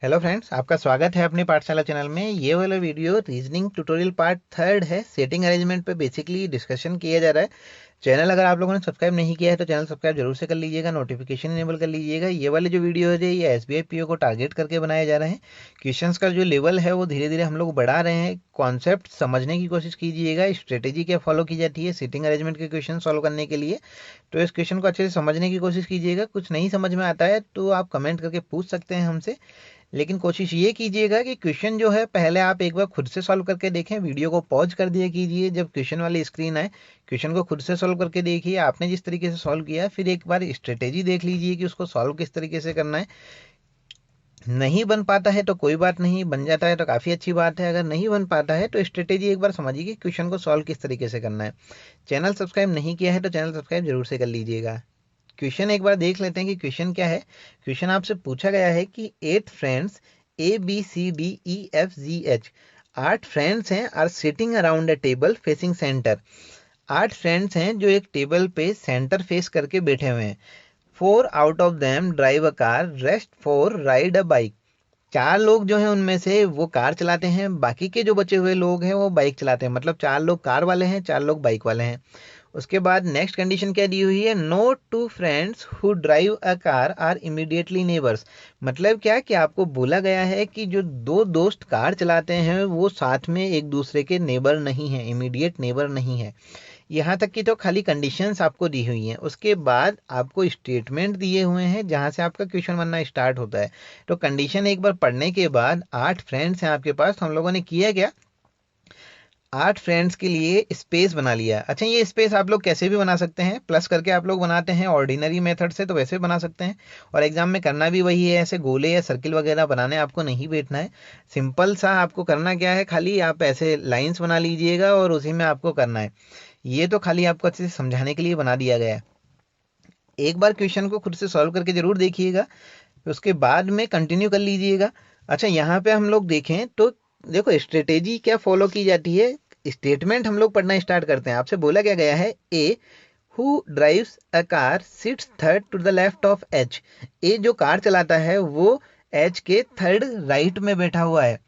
Hello friends, आपका स्वागत है अपने पाठशाला चैनल में। ये वाला video reasoning tutorial part third है। सेटिंग अरेंजमेंट पे बेसिकली डिस्कशन किया जा रहा है। चैनल अगर आप लोगों ने सब्सक्राइब नहीं किया है तो चैनल सब्सक्राइब जरूर से कर लीजिएगा, नोटिफिकेशन इनेबल कर लीजिएगा। ये वाले जो वीडियो है ये एसबीआई पीओ को टारगेट करके बनाए जा रहे हैं। क्वेश्चंस का जो लेवल है वो धीरे धीरे हम लोग बढ़ा रहे हैं। कॉन्सेप्ट समझने की कोशिश कीजिएगा, स्ट्रेटेजी क्या फॉलो की जाती है सेटिंग अरेंजमेंट के क्वेश्चन सॉल्व करने के लिए। तो इस क्वेश्चन को अच्छे से समझने की कोशिश कीजिएगा। कुछ नहीं समझ में आता है तो आप कमेंट करके पूछ सकते हैं हमसे, लेकिन कोशिश ये कीजिएगा कि क्वेश्चन जो है पहले आप एक बार खुद से सॉल्व करके देखें। वीडियो को पॉज कर दिया कीजिए, जब क्वेश्चन वाली स्क्रीन आए क्वेश्चन को खुद से सॉल्व करके देखिए। आपने जिस तरीके से सॉल्व किया फिर एक बार स्ट्रेटेजी देख लीजिए कि उसको सॉल्व किस तरीके से करना है। नहीं बन पाता है तो कोई बात नहीं, बन जाता है तो काफ़ी अच्छी बात है। अगर नहीं बन पाता है तो स्ट्रेटेजी एक बार समझिए कि क्वेश्चन को सॉल्व किस तरीके से करना है। चैनल सब्सक्राइब नहीं किया है तो चैनल सब्सक्राइब जरूर से कर लीजिएगा। क्वेश्चन एक बार देख लेते हैं कि क्वेश्चन क्या है। क्वेश्चन आपसे पूछा गया है कि 8 फ्रेंड्स ABCDEFGH, 8 फ्रेंड्स हैं are sitting around a table facing centre. 8 friends हैं जो एक टेबल पे सेंटर फेस करके बैठे हुए हैं। 4 out of them drive a car, rest 4 ride a bike. 4 लोग जो हैं उनमें से वो कार चलाते हैं, बाकी के जो बचे हुए लोग हैं वो बाइक चलाते हैं। मतलब 4 लोग कार वाले हैं, 4 लोग बाइक वाले हैं। उसके बाद नेक्स्ट कंडीशन क्या दी हुई है, no two friends who drive a car are immediately neighbours. मतलब क्या कि आपको बोला गया है कि जो दो दोस्त कार चलाते हैं वो साथ में एक दूसरे के नेबर नहीं है, इमीडिएट नेबर नहीं है। यहाँ तक की तो खाली कंडीशंस आपको दी हुई हैं। उसके बाद आपको स्टेटमेंट दिए हुए हैं जहाँ से आपका क्वेश्चन बनना स्टार्ट होता है। तो कंडीशन एक बार पढ़ने के बाद 8 फ्रेंड्स हैं आपके पास, तो हम लोगों ने किया क्या, 8 फ्रेंड्स के लिए स्पेस बना लिया। अच्छा, ये स्पेस आप लोग कैसे भी बना सकते हैं, प्लस करके आप लोग बनाते हैं ऑर्डिनरी मेथड से, तो वैसे बना सकते हैं। और एग्जाम में करना भी वही है, ऐसे गोले या सर्किल वगैरह बनाने आपको नहीं बैठना है। सिंपल सा आपको करना क्या है, खाली आप ऐसे लाइंस बना लीजिएगा और उसी में आपको करना है। ये तो खाली आपको अच्छे से समझाने के लिए बना दिया गया है। एक बार क्वेश्चन को खुद से सॉल्व करके जरूर देखिएगा, उसके बाद में कंटिन्यू कर लीजिएगा। अच्छा, यहाँ पे हम लोग देखें तो देखो स्ट्रेटेजी क्या फॉलो की जाती है। स्टेटमेंट हम लोग पढ़ना स्टार्ट करते हैं। आपसे बोला क्या गया है, A who drives a car sits third to the left of H. A जो कार चलाता है वो एच के थर्ड राइट में बैठा हुआ है,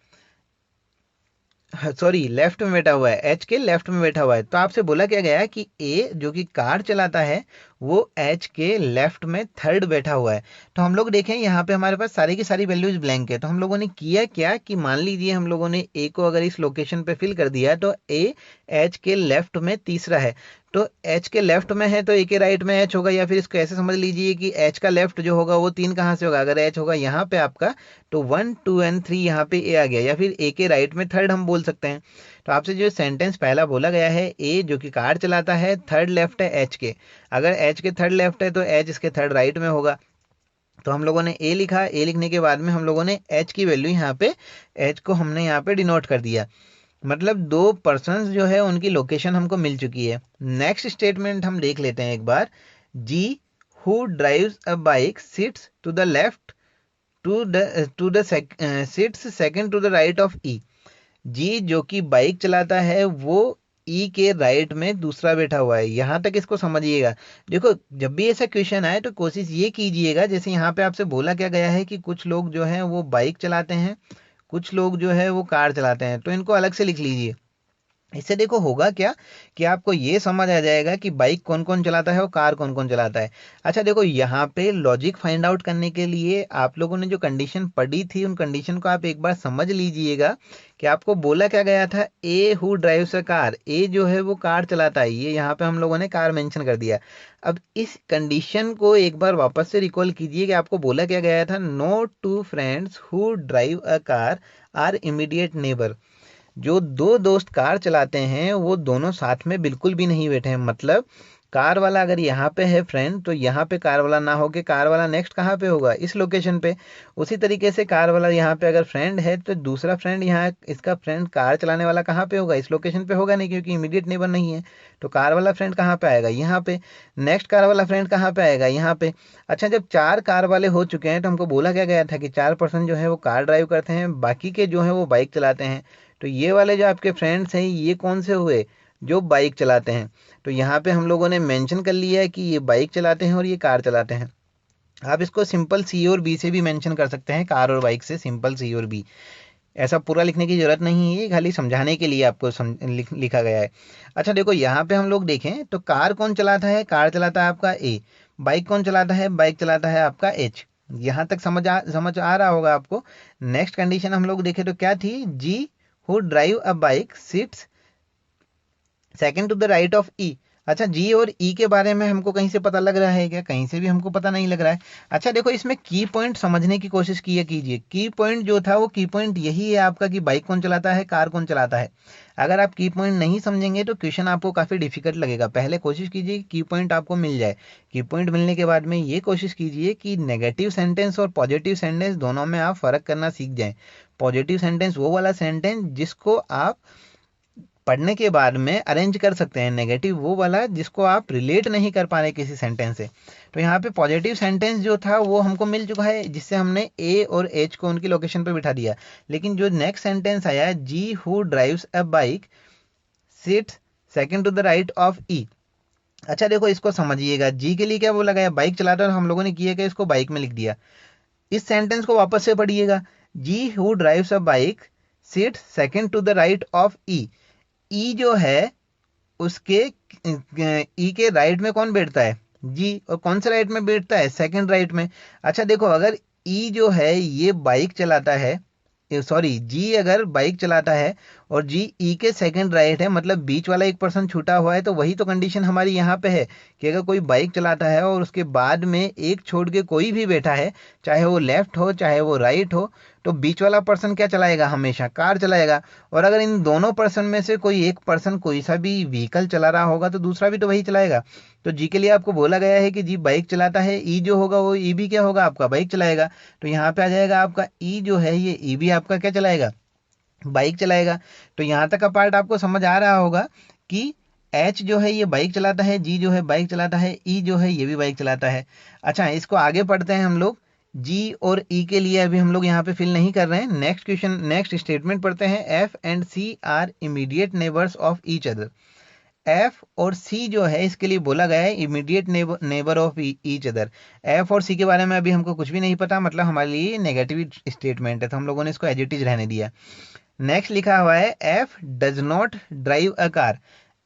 सॉरी लेफ्ट में बैठा हुआ है, एच के लेफ्ट में बैठा हुआ है। तो आपसे बोला क्या गया है कि ए जो कि कार चलाता है वो एच के लेफ्ट में थर्ड बैठा हुआ है। तो हम लोग देखें यहाँ पे हमारे पास सारी की सारी वैल्यूज ब्लैंक है। तो हम लोगों ने किया क्या कि मान लीजिए हम लोगों ने ए को अगर इस लोकेशन पे फिल कर दिया तो ए एच के लेफ्ट में तीसरा है। तो एच के लेफ्ट में है तो ए के राइट में एच होगा, या फिर इसको ऐसे समझ लीजिए कि एच का लेफ्ट जो होगा वो 3 कहाँ से होगा, अगर एच होगा यहाँ पे आपका तो 1 2 एंड 3 यहाँ पे ए आ गया, या फिर ए के राइट में थर्ड हम बोल सकते हैं। तो आपसे जो सेंटेंस पहला बोला गया है, ए जो कि कार चलाता है थर्ड लेफ्ट है एच के, अगर एच के थर्ड लेफ्ट है तो एच इसके थर्ड राइट में होगा। तो हम लोगों ने ए लिखा, ए लिखने के बाद में हम लोगों ने एच की वैल्यू यहाँ पे, एच को हमने यहाँ पे डिनोट कर दिया। मतलब दो पर्सन्स जो है उनकी लोकेशन हमको मिल चुकी है। नेक्स्ट स्टेटमेंट हम देख लेते हैं एक बार। G who drives a bike sits to the left to the sits second to the right of E. G जो कि बाइक चलाता है वो ई के राइट में दूसरा बैठा हुआ है। यहाँ तक इसको समझिएगा। देखो, जब भी ऐसा क्वेश्चन आए तो कोशिश ये कीजिएगा, जैसे यहाँ पे आपसे बोला क्या गया है कि कुछ लोग जो हैं वो बाइक चलाते हैं, कुछ लोग जो है वो कार चलाते हैं, तो इनको अलग से लिख लीजिए। इससे देखो होगा क्या कि आपको ये समझ आ जाएगा कि बाइक कौन कौन चलाता है और कार कौन कौन चलाता है। अच्छा देखो, यहाँ पे लॉजिक फाइंड आउट करने के लिए आप लोगों ने जो कंडीशन पढ़ी थी उन कंडीशन को आप एक बार समझ लीजिएगा कि आपको बोला क्या गया था, ए हु ड्राइव्स अ कार, ए जो है वो कार चलाता है, ये यहाँ पे हम लोगों ने कार मेंशन कर दिया। अब इस कंडीशन को एक बार वापस से रिकॉल कीजिए कि आपको बोला क्या गया था, no two friends who drive a car are immediate neighbour. जो दो दोस्त कार चलाते हैं वो दोनों साथ में बिल्कुल भी नहीं बैठे हैं। मतलब कार वाला अगर यहाँ पे है फ्रेंड तो यहाँ पे कार वाला ना होके कार वाला नेक्स्ट कहाँ पे होगा, इस लोकेशन पे। उसी तरीके से कार वाला यहाँ पे अगर फ्रेंड है तो दूसरा फ्रेंड यहाँ, इसका फ्रेंड कार चलाने वाला कहाँ पे होगा, इस लोकेशन पे होगा नहीं, क्योंकि इमीडिएट नेबर नहीं है। तो कार वाला फ्रेंड कहाँ पे आएगा, यहाँ पे। नेक्स्ट कार वाला फ्रेंड कहाँ पे आएगा, यहाँ पे। अच्छा, जब 4 कार वाले हो चुके हैं तो हमको बोला क्या गया था कि 4 पर्सन जो है वो कार ड्राइव करते हैं, बाकी के जो है वो बाइक चलाते हैं। तो ये वाले जो आपके फ्रेंड्स हैं ये कौन से हुए, जो बाइक चलाते हैं। तो यहाँ पे हम लोगों ने मेंशन कर लिया है कि ये बाइक चलाते हैं और ये कार चलाते हैं। आप इसको सिंपल सी और बी से भी मेंशन कर सकते हैं, कार और बाइक से सिंपल सी और बी। ऐसा पूरा लिखने की जरूरत नहीं है, खाली समझाने के लिए आपको लिखा गया है। अच्छा देखो यहाँ पे हम लोग देखें तो कार कौन चलाता है, कार चलाता है आपका ए। बाइक कौन चलाता है, बाइक चलाता है आपका एच। यहाँ तक समझ आ रहा होगा आपको। नेक्स्ट कंडीशन हम लोग देखें तो क्या थी, G who drive a bike sits second to the right of E. अच्छा जी और ई के बारे में हमको कहीं से पता लग रहा है क्या, कहीं से भी हमको पता नहीं लग रहा है। अच्छा देखो इसमें की पॉइंट समझने की कोशिश कीजिए। की पॉइंट जो था वो की पॉइंट यही है आपका कि बाइक कौन चलाता है, कार कौन चलाता है। अगर आप की पॉइंट नहीं समझेंगे तो क्वेश्चन आपको काफी डिफिकल्ट लगेगा। पहले कोशिश कीजिए कि की पॉइंट आपको मिल जाए। की पॉइंट मिलने के बाद में ये कोशिश कीजिए कि नेगेटिव सेंटेंस और पॉजिटिव सेंटेंस दोनों में आप फर्क करना सीख जाएं। पॉजिटिव सेंटेंस वो वाला सेंटेंस जिसको आप पढ़ने के बाद में अरेंज कर सकते हैं, नेगेटिव वो वाला जिसको आप रिलेट नहीं कर पा रहे किसी सेंटेंस से। तो यहाँ पे पॉजिटिव सेंटेंस जो था वो हमको मिल चुका है, जिससे हमने ए और एच को उनकी लोकेशन पे बिठा दिया। लेकिन जो नेक्स्ट सेंटेंस आया, G who drives a bike sits second to the right of E. अच्छा देखो इसको समझिएगा, जी के लिए क्या बोला गया, बाइक चलाता है, हम लोगों ने किया क्या, इसको बाइक में लिख दिया। इस सेंटेंस को वापस से पढ़िएगा, G who drives a bike sits second to the right of E. E जो है उसके ई के राइट में कौन बैठता है, जी, और कौन से राइट में बैठता है, सेकंड राइट में। अच्छा देखो अगर ई जो है ये बाइक चलाता है, सॉरी जी अगर बाइक चलाता है और जी ई के सेकंड राइट है, मतलब बीच वाला एक पर्सन छूटा हुआ है, तो वही तो कंडीशन हमारी यहाँ पे है कि अगर कोई बाइक चलाता है और उसके बाद में एक छोड़ के कोई भी बैठा है, चाहे वो लेफ्ट हो चाहे वो राइट हो, तो बीच वाला पर्सन क्या चलाएगा, हमेशा कार चलाएगा। और अगर इन दोनों पर्सन में से कोई एक पर्सन कोई सा भी व्हीकल चला रहा होगा तो दूसरा भी तो वही चलाएगा। तो जी के लिए आपको बोला गया है कि जी बाइक चलाता है, ई जो होगा वो ई भी क्या होगा आपका, बाइक चलाएगा। तो यहाँ पे आ जाएगा आपका ई जो है ये ई भी आपका क्या चलाएगा, बाइक चलाएगा। तो यहाँ तक का पार्ट आपको समझ आ रहा होगा कि एच जो है ये बाइक चलाता है, जी जो है बाइक चलाता है, ई जो है ये भी बाइक चलाता है। अच्छा इसको आगे पढ़ते हैं हम लोग। जी और ई के लिए अभी हम लोग यहाँ पे फिल नहीं कर रहे हैं। नेक्स्ट क्वेश्चन, नेक्स्ट स्टेटमेंट पढ़ते हैं। F and C are immediate neighbours of each other. F और सी जो है इसके लिए बोला गया है immediate neighbour of each other. F और सी के बारे में अभी हमको कुछ भी नहीं पता, मतलब हमारे लिए नेगेटिव स्टेटमेंट है, तो हम लोगों ने इसको एज इट इज रहने दिया। नेक्स्ट लिखा हुआ है F does not drive a car.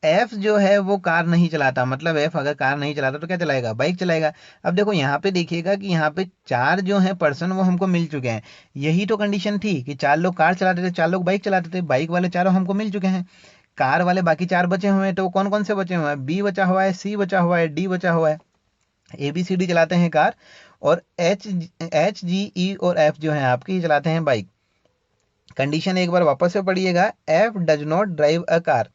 F जो है वो कार नहीं चलाता, मतलब एफ अगर कार नहीं चलाता तो क्या चलाएगा, बाइक चलाएगा। अब देखो यहाँ पे देखिएगा कि यहाँ पे चार जो है पर्सन वो हमको मिल चुके हैं। यही तो कंडीशन थी कि चार लोग कार चलाते थे, चार लोग बाइक चलाते थे, बाइक वाले चारों हमको मिल चुके हैं। कार वाले बाकी चार बचे हुए हैं, तो कौन कौन से बचे हुए हैं, बी बचा हुआ है, सी बचा हुआ है, डी बचा हुआ है। ए बी सी डी चलाते हैं कार, और एच एच जी ई और एफ जो है आपके ही चलाते हैं बाइक। कंडीशन एक बार वापस से पढ़िएगा, F does not drive a car.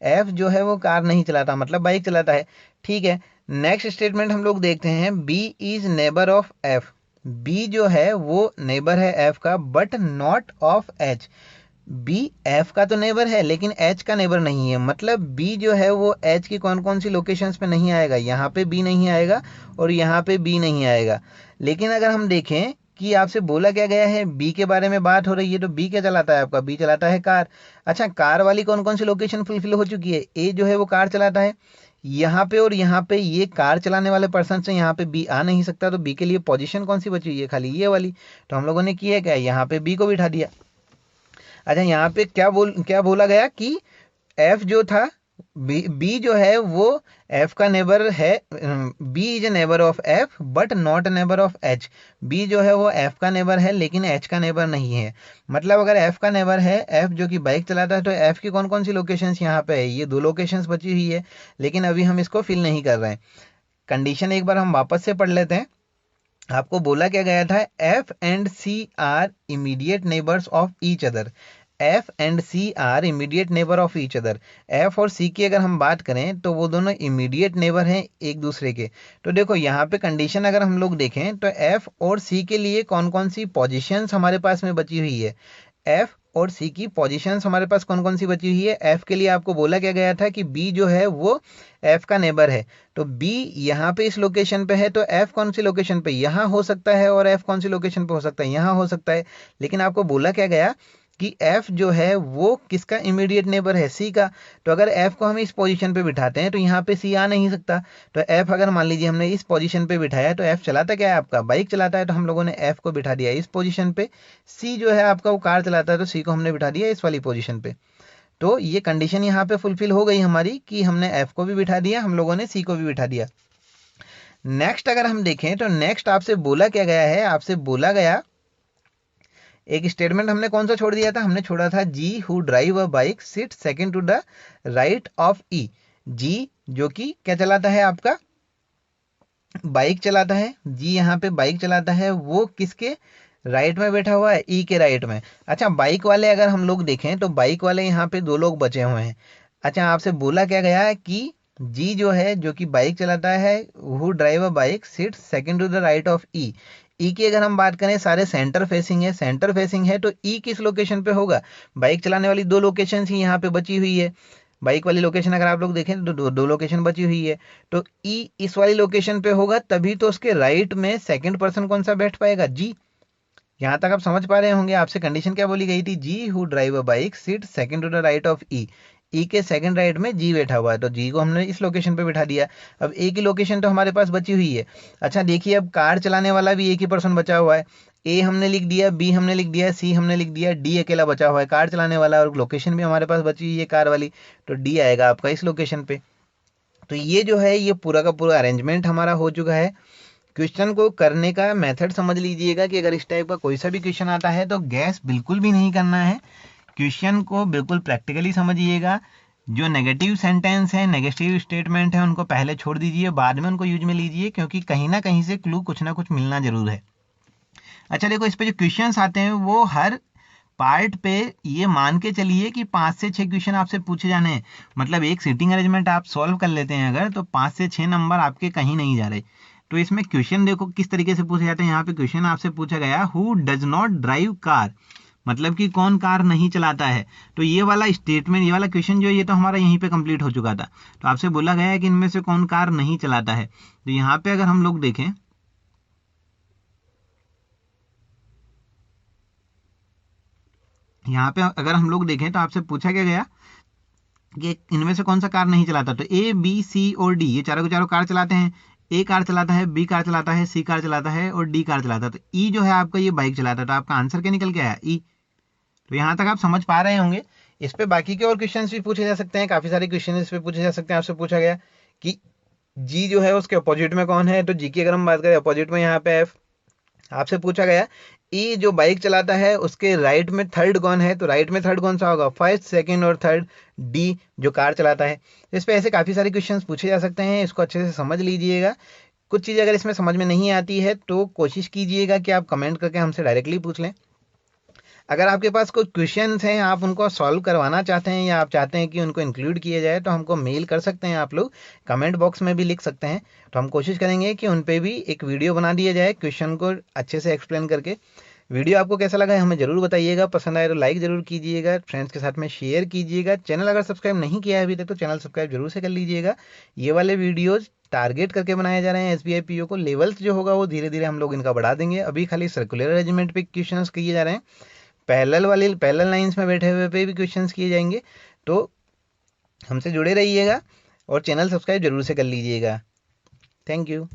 F जो है वो कार नहीं चलाता, मतलब बाइक चलाता है। ठीक है, नेक्स्ट स्टेटमेंट हम लोग देखते हैं। B is neighbour of F. B जो है वो नेबर है एफ का, but not of H. B F का तो नेबर है लेकिन एच का नेबर नहीं है, मतलब बी जो है वो एच की कौन कौन सी लोकेशंस पे नहीं आएगा, यहाँ पे बी नहीं आएगा और यहाँ पे बी नहीं आएगा। लेकिन अगर हम देखें कि आपसे बोला क्या गया है, बी के बारे में बात हो रही है, तो बी क्या चलाता है आपका, बी चलाता है कार। अच्छा कार वाली कौन कौन सी लोकेशन फुलफिल हो चुकी है, ए जो है वो कार चलाता है यहाँ पे, और यहाँ पे ये कार चलाने वाले पर्सन से यहाँ पे बी आ नहीं सकता, तो बी के लिए पोजीशन कौन सी बची हुई है, खाली ये वाली। तो हम लोगों ने किया क्या, यहाँ पे बी को बिठा दिया। अच्छा यहाँ पे क्या बोला गया कि एफ जो था, बी जो है वो एफ का नेबर है। B is a neighbour of F but not neighbour of H. B जो है वो एफ का नेबर है लेकिन एच का नेबर नहीं है। मतलब अगर एफ का नेबर है, एफ जो कि बाइक चलाता है, तो एफ की कौन कौन सी लोकेशंस यहाँ पे है, ये दो लोकेशंस बची हुई है, लेकिन अभी हम इसको फिल नहीं कर रहे हैं। कंडीशन एक बार हम वापस से पढ़ लेते हैं। आपको बोला क्या गया था, F and C are immediate neighbours of each other. F and C are immediate neighbour of each other. F और सी की अगर हम बात करें तो वो दोनों इमीडिएट नेबर हैं एक दूसरे के। तो देखो यहाँ पे कंडीशन अगर हम लोग देखें तो एफ और सी के लिए कौन कौन सी पोजीशंस हमारे पास में बची हुई है। एफ और सी की पोजीशंस हमारे पास कौन कौन सी बची हुई है। एफ के लिए आपको बोला क्या गया था कि बी जो है वो एफ का नेबर है, तो बी यहाँ पे इस लोकेशन पे है, तो एफ कौन सी लोकेशन पे यहाँ हो सकता है और एफ कौन सी लोकेशन पे हो सकता है, यहाँ हो सकता है। लेकिन आपको बोला क्या गया कि f जो है वो किसका इमीडिएट नेबर है, c का। तो अगर f को हम इस पोजीशन पे बिठाते हैं तो यहाँ पे c आ नहीं सकता। तो f अगर मान लीजिए हमने इस पोजीशन पे बिठाया तो f चलाता क्या है आपका, बाइक चलाता है। तो हम लोगों ने f को बिठा दिया इस पोजीशन पे, c जो है आपका वो कार चलाता है तो c को हमने बिठा दिया इस वाली पोजीशन पे। तो ये कंडीशन यहाँ पे फुलफिल हो गई हमारी कि हमने f को भी बिठा दिया, हम लोगों ने c को भी बिठा दिया। नेक्स्ट अगर हम देखें तो नेक्स्ट आपसे बोला क्या गया है, आपसे बोला गया एक स्टेटमेंट हमने कौन सा छोड़ दिया था, हमने छोड़ा था G who drive a bike sit second to the right of E. G जो कि क्या चलाता है आपका, बाइक चलाता है। जी यहाँ पे बाइक चलाता है, वो किसके राइट में बैठा हुआ है, ई के राइट में। अच्छा बाइक वाले अगर हम लोग देखें तो बाइक वाले यहाँ पे दो लोग बचे हुए हैं। अच्छा आपसे बोला क्या गया है कि जी जो है जो कि बाइक चलाता है, who drive a bike sit second to the right of E. E की अगर हम बात करें सारे सेंटर फेसिंग है, सेंटर फेसिंग है तो ई किस लोकेशन पे होगा, बाइक चलाने वाली दो लोकेशन ही यहाँ पे बची हुई है। बाइक वाली लोकेशन अगर आप लोग देखें तो दो लोकेशन बची हुई है। तो ई इस वाली लोकेशन पे होगा, तभी तो उसके राइट में सेकंड पर्सन कौन सा बैठ पाएगा, जी। यहाँ तक आप समझ पा रहे होंगे, आपसे कंडीशन क्या बोली गई थी, G who drive a bike sit second to the right of E. E के सेकंड राइट में जी बैठा हुआ है, तो जी को हमने इस लोकेशन पे बिठा दिया। अब ए की लोकेशन तो हमारे पास बची हुई है। अच्छा देखिए अब कार चलाने वाला भी एक ही पर्सन बचा हुआ है। ए हमने लिख दिया, बी हमने लिख दिया, सी हमने लिख दिया, डी अकेला बचा हुआ है कार चलाने वाला, और लोकेशन भी हमारे पास बची हुई है कार वाली। तो डी आएगा आपका इस लोकेशन पे। तो ये जो है ये पूरा का पूरा अरेंजमेंट हमारा हो चुका है। क्वेश्चन को करने का मेथड समझ लीजिएगा कि अगर इस टाइप का कोई सा भी क्वेश्चन आता है तो गैस बिल्कुल भी नहीं करना है। क्वेश्चन को बिल्कुल प्रैक्टिकली समझिएगा। जो नेगेटिव सेंटेंस है, नेगेटिव स्टेटमेंट है, उनको पहले छोड़ दीजिए, बाद में उनको यूज में लीजिए, क्योंकि कहीं ना कहीं से क्लू कुछ ना कुछ मिलना जरूर है। अच्छा देखो इस पे जो क्वेश्चंस आते हैं वो हर पार्ट पे ये मान के चलिए कि 5 से 6 क्वेश्चन आपसे पूछे जाने हैं। मतलब एक सीटिंग अरेंजमेंट आप सॉल्व कर लेते हैं अगर, तो 5 से 6 नंबर आपके कहीं नहीं जा रहे। तो इसमें क्वेश्चन देखो किस तरीके से पूछे जाते हैं। यहाँ पे क्वेश्चन आपसे पूछा गया who does not drive car, मतलब कि कौन कार नहीं चलाता है। तो ये वाला स्टेटमेंट, ये वाला क्वेश्चन जो ये तो हमारा यहीं पे कंप्लीट हो चुका था। तो आपसे बोला गया है कि इनमें से कौन कार नहीं चलाता है। तो यहाँ पे अगर हम लोग देखें, यहाँ पे अगर हम लोग देखें तो आपसे पूछा क्या गया कि इनमें से कौन सा कार नहीं चलाता। तो ए बी सी और डी ये चारों के चारों कार चलाते हैं। ए कार चलाता है, बी कार चलाता है, सी कार चलाता है और डी कार चलाता है। तो ई जो है आपका ये बाइक चलाता है। तो आपका आंसर क्या निकल के आया, ई। तो यहाँ तक आप समझ पा रहे होंगे। इस पे बाकी के और क्वेश्चंस भी पूछे जा सकते हैं, काफी सारे क्वेश्चन इस पे पूछे जा सकते हैं। आपसे पूछा गया कि जी जो है उसके अपोजिट में कौन है, तो जी की अगर हम बात करें अपोजिट में यहाँ पे एफ। आपसे पूछा गया ई जो बाइक चलाता है उसके राइट में थर्ड कौन है, तो राइट में थर्ड कौन सा होगा, फर्स्ट सेकंड और थर्ड, डी जो कार चलाता है। इस पे ऐसे काफ़ी सारे क्वेश्चंस पूछे जा सकते हैं, इसको अच्छे से समझ लीजिएगा। कुछ चीज़ें अगर इसमें समझ में नहीं आती है तो कोशिश कीजिएगा कि आप कमेंट करके हमसे डायरेक्टली पूछ लें। अगर आपके पास कुछ क्वेश्चंस हैं, आप उनको सॉल्व करवाना चाहते हैं या आप चाहते हैं कि उनको इंक्लूड किया जाए, तो हमको मेल कर सकते हैं, आप लोग कमेंट बॉक्स में भी लिख सकते हैं। तो हम कोशिश करेंगे कि उन पे भी एक वीडियो बना दिया जाए क्वेश्चन को अच्छे से एक्सप्लेन करके। वीडियो आपको कैसा लगा है हमें ज़रूर बताइएगा, पसंद आए तो लाइक ज़रूर कीजिएगा, फ्रेंड्स के साथ में शेयर कीजिएगा। चैनल अगर सब्सक्राइब नहीं किया है अभी तक तो चैनल सब्सक्राइब जरूर से कर लीजिएगा। ये वाले वीडियोज़ टारगेट करके बनाए जा रहे हैं SBI PO को। लेवल्स जो होगा वो धीरे धीरे हम लोग इनका बढ़ा देंगे। अभी खाली सर्कुलर अरेंजमेंट पे क्वेश्चंस किए जा रहे हैं, पैरेलल लाइंस में बैठे हुए पे भी क्वेश्चंस किए जाएंगे। तो हमसे जुड़े रहिएगा और चैनल सब्सक्राइब जरूर से कर लीजिएगा। Thank you.